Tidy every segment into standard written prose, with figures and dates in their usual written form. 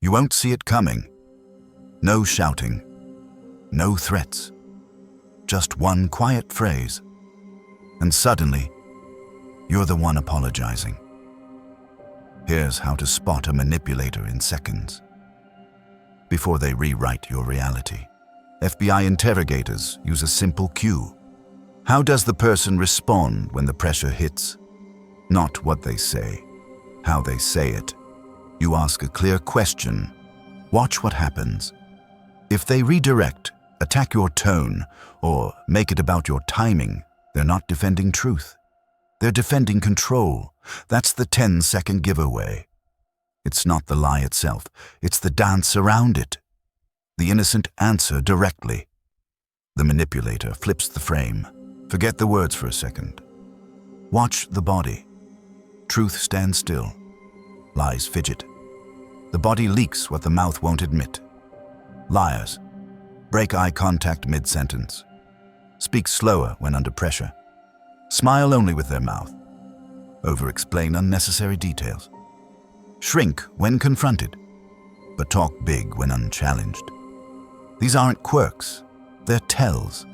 You won't see it coming. No shouting. No threats. Just one quiet phrase. And suddenly, you're the one apologizing. Here's how to spot a manipulator in seconds. Before they rewrite your reality, FBI interrogators use a simple cue. How does the person respond when the pressure hits? Not what they say, how they say it. You ask a clear question. Watch what happens. If they redirect, attack your tone, or make it about your timing, they're not defending truth. They're defending control. That's the 10-second giveaway. It's not the lie itself. It's the dance around it. The innocent answer directly. The manipulator flips the frame. Forget the words for a second. Watch the body. Truth stands still. Lies fidget. The body leaks what the mouth won't admit. Liars break eye contact mid-sentence. Speak slower when under pressure. Smile only with their mouth. Over-explain unnecessary details. Shrink when confronted, but talk big when unchallenged. These aren't quirks, they're tells.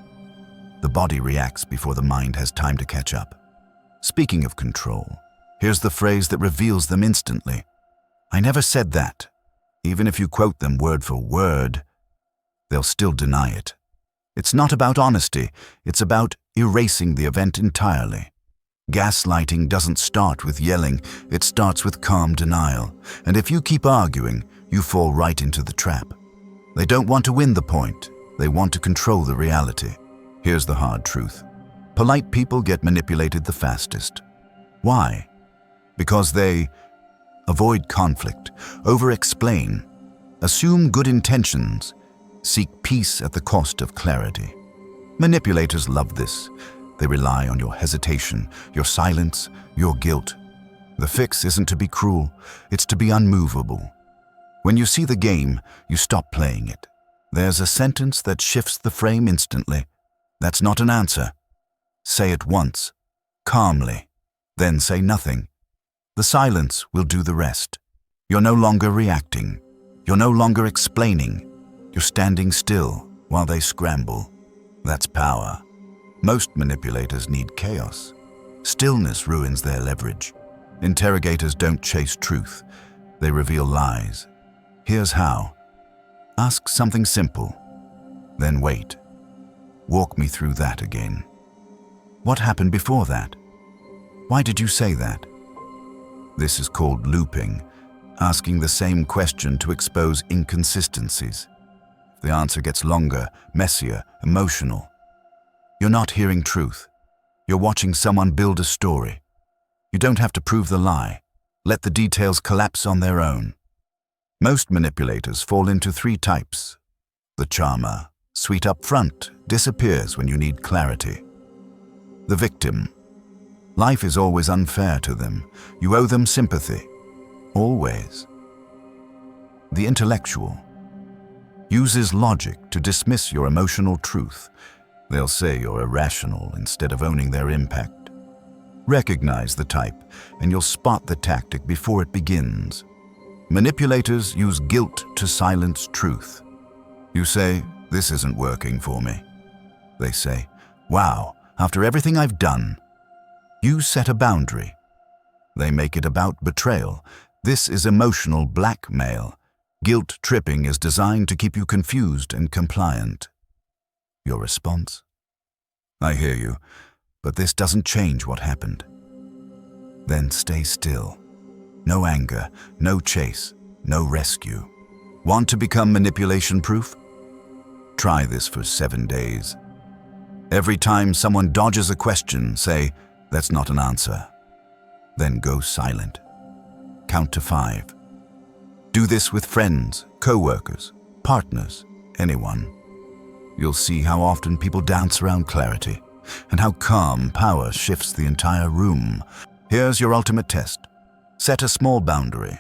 The body reacts before the mind has time to catch up. Speaking of control, here's the phrase that reveals them instantly. I never said that. Even if you quote them word for word, they'll still deny it. It's not about honesty, it's about erasing the event entirely. Gaslighting doesn't start with yelling, it starts with calm denial. And if you keep arguing, you fall right into the trap. They don't want to win the point, they want to control the reality. Here's the hard truth. Polite people get manipulated the fastest. Why? Because they avoid conflict, over-explain, assume good intentions, seek peace at the cost of clarity. Manipulators love this. They rely on your hesitation, your silence, your guilt. The fix isn't to be cruel, it's to be unmovable. When you see the game, you stop playing it. There's a sentence that shifts the frame instantly. That's not an answer. Say it once, calmly, then say nothing. The silence will do the rest. You're no longer reacting. You're no longer explaining. You're standing still while they scramble. That's power. Most manipulators need chaos. Stillness ruins their leverage. Interrogators don't chase truth. They reveal lies. Here's how. Ask something simple, then wait. Walk me through that again. What happened before that? Why did you say that? This is called looping, asking the same question to expose inconsistencies. The answer gets longer, messier, emotional. You're not hearing truth. You're watching someone build a story. You don't have to prove the lie. Let the details collapse on their own. Most manipulators fall into 3 types. The charmer, sweet up front, disappears when you need clarity. The victim. Life is always unfair to them. You owe them sympathy. Always. The intellectual. Uses logic to dismiss your emotional truth. They'll say you're irrational instead of owning their impact. Recognize the type, and you'll spot the tactic before it begins. Manipulators use guilt to silence truth. You say, "This isn't working for me." They say, "Wow, after everything I've done." You set a boundary. They make it about betrayal. This is emotional blackmail. Guilt tripping is designed to keep you confused and compliant. Your response? I hear you, but this doesn't change what happened. Then stay still. No anger, no chase, no rescue. Want to become manipulation-proof? Try this for 7 days. Every time someone dodges a question, say, "That's not an answer." Then go silent. Count to 5. Do this with friends, co-workers, partners, anyone. You'll see how often people dance around clarity, and how calm power shifts the entire room. Here's your ultimate test. Set a small boundary.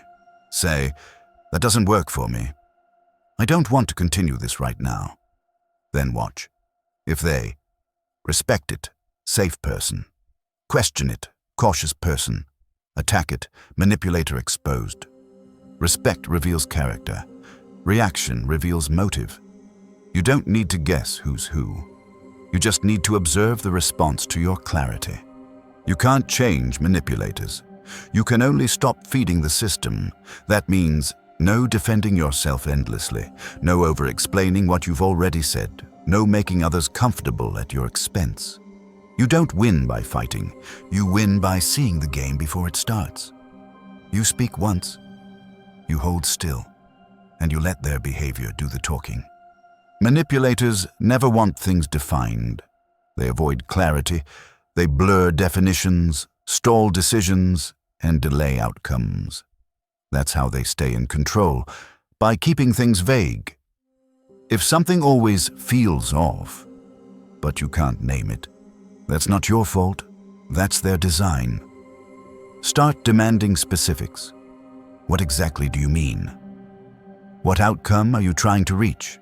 Say, "That doesn't work for me. I don't want to continue this right now." Then watch. If they respect it, safe person. Question it, cautious person. Attack it, manipulator exposed. Respect reveals character. Reaction reveals motive. You don't need to guess who's who. You just need to observe the response to your clarity. You can't change manipulators. You can only stop feeding the system. That means no defending yourself endlessly, no over-explaining what you've already said, no making others comfortable at your expense. You don't win by fighting. You win by seeing the game before it starts. You speak once, you hold still, and you let their behavior do the talking. Manipulators never want things defined. They avoid clarity. They blur definitions, stall decisions, and delay outcomes. That's how they stay in control, by keeping things vague. If something always feels off, but you can't name it, that's not your fault. That's their design. Start demanding specifics. What exactly do you mean? What outcome are you trying to reach?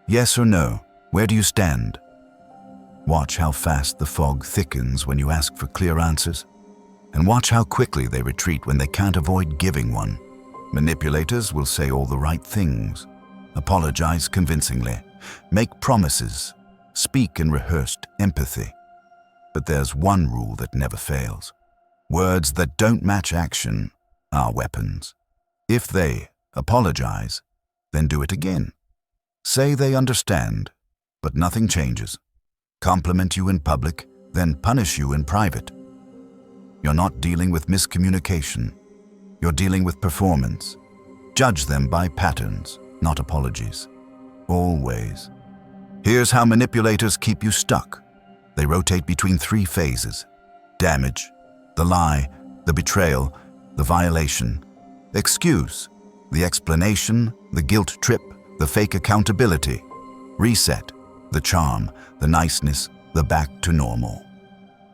Yes or no? Where do you stand? Watch how fast the fog thickens when you ask for clear answers, and watch how quickly they retreat when they can't avoid giving one. Manipulators will say all the right things, apologize convincingly, make promises, speak in rehearsed empathy. But there's one rule that never fails. Words that don't match action are weapons. If they apologize, then do it again. Say they understand, but nothing changes. Compliment you in public, then punish you in private. You're not dealing with miscommunication. You're dealing with performance. Judge them by patterns, not apologies. Always. Here's how manipulators keep you stuck. They rotate between 3 phases: damage, the lie, the betrayal, the violation, excuse, the explanation, the guilt trip, the fake accountability, reset, the charm, the niceness, the back to normal.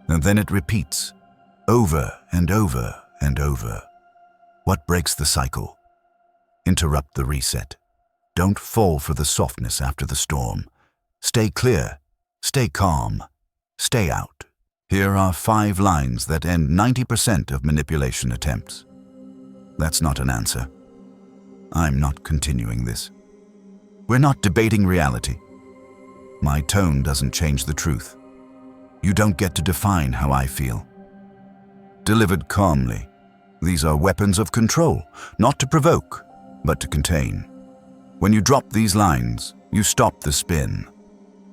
And then it repeats, over and over and over. What breaks the cycle? Interrupt the reset. Don't fall for the softness after the storm. Stay clear, stay calm, stay out. Here are 5 lines that end 90% of manipulation attempts. That's not an answer. I'm not continuing this. We're not debating reality. My tone doesn't change the truth. You don't get to define how I feel. Delivered calmly, these are weapons of control, not to provoke, but to contain. When you drop these lines, you stop the spin.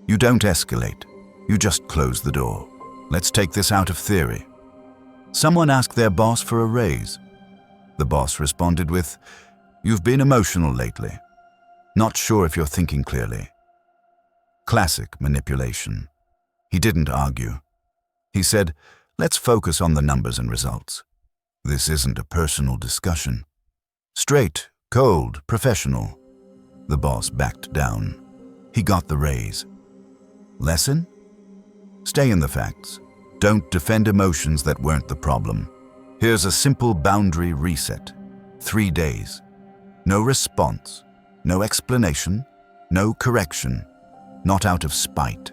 You don't escalate, you just close the door. Let's take this out of theory. Someone asked their boss for a raise. The boss responded with, "You've been emotional lately. Not sure if you're thinking clearly." Classic manipulation. He didn't argue. He said, "Let's focus on the numbers and results. This isn't a personal discussion." Straight, cold, professional. The boss backed down. He got the raise. Lesson? Stay in the facts. Don't defend emotions that weren't the problem. Here's a simple boundary reset. 3 days. No response, no explanation, no correction. Not out of spite,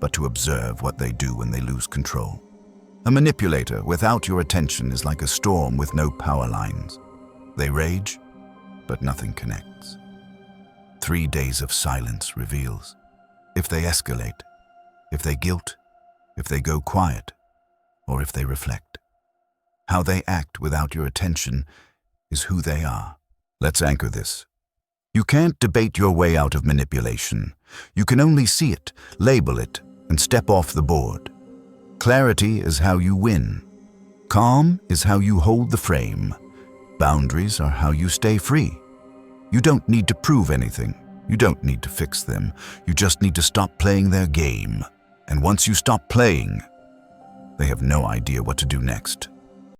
but to observe what they do when they lose control. A manipulator without your attention is like a storm with no power lines. They rage, but nothing connects. 3 days of silence reveals if they escalate, if they guilt, if they go quiet, or if they reflect. How they act without your attention is who they are. Let's anchor this. You can't debate your way out of manipulation. You can only see it, label it, and step off the board. Clarity is how you win. Calm is how you hold the frame. Boundaries are how you stay free. You don't need to prove anything. You don't need to fix them. You just need to stop playing their game. And once you stop playing, they have no idea what to do next.